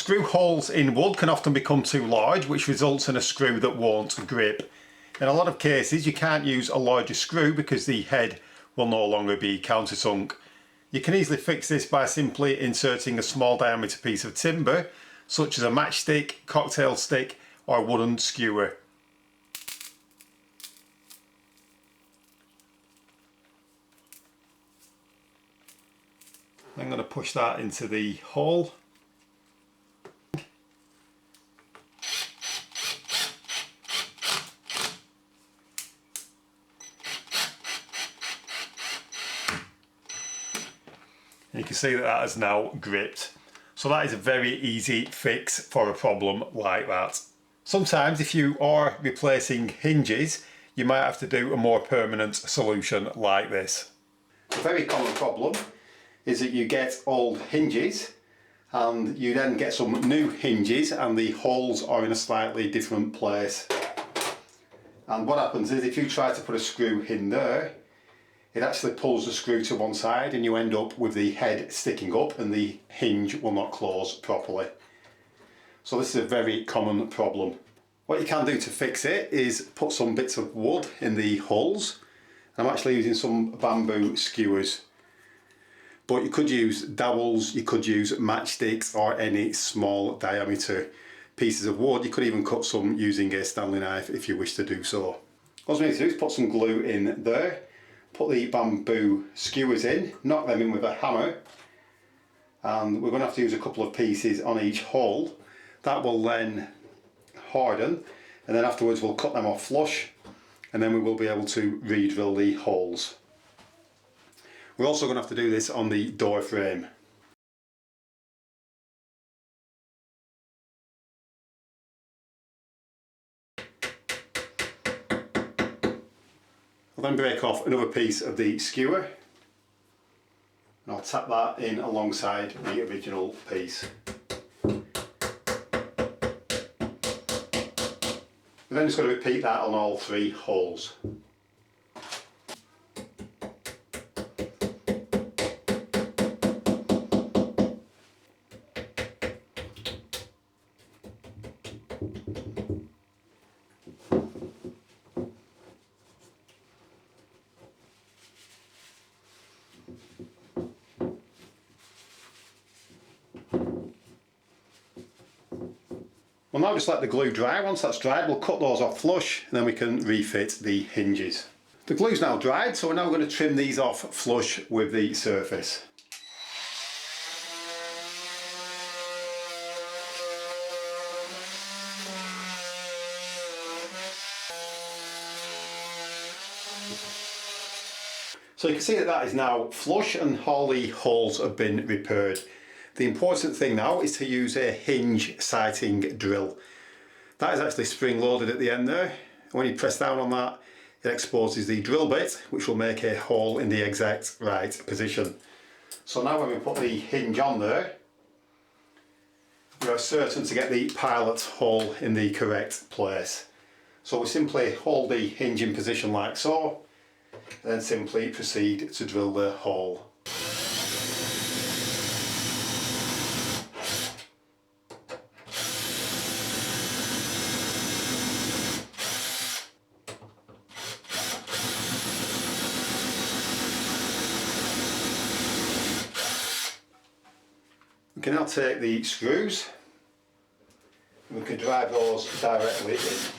Screw holes in wood can often become too large, which results in a screw that won't grip. In a lot of cases you can't use a larger screw because the head will no longer be countersunk. You can easily fix this by simply inserting a small diameter piece of timber, such as a matchstick, cocktail stick or a wooden skewer. I'm going to push that into the hole. And you can see that that has now gripped. So that is a very easy fix for a problem like that. Sometimes if you are replacing hinges, you might have to do a more permanent solution like this. A very common problem is that you get old hinges and you then get some new hinges and the holes are in a slightly different place. And what happens is if you try to put a screw in there, it actually pulls the screw to one side and you end up with the head sticking up and the hinge will not close properly. So this is a very common problem. What you can do to fix it is put some bits of wood in the holes. I'm actually using some bamboo skewers. But you could use dowels, you could use matchsticks or any small diameter pieces of wood. You could even cut some using a Stanley knife if you wish to do so. What we need to do is put some glue in there, put the bamboo skewers in, knock them in with a hammer, and we're going to have to use a couple of pieces on each hole. That will then harden, and then afterwards we'll cut them off flush, and then we will be able to re-drill the holes. We're also going to have to do this on the door frame. I'll then break off another piece of the skewer and I'll tap that in alongside the original piece. We're then just going to repeat that on all three holes. We'll now just let the glue dry. Once that's dried, we'll cut those off flush and then we can refit the hinges. The glue's now dried, so we're now going to trim these off flush with the surface. So you can see that that is now flush and all the holes have been repaired. The important thing now is to use a hinge sighting drill. That is actually spring loaded at the end there. When you press down on that, it exposes the drill bit, which will make a hole in the exact right position. So now when we put the hinge on there, we are certain to get the pilot hole in the correct place. So we simply hold the hinge in position like so, and then simply proceed to drill the hole. We can now take the screws and we can drive those directly in.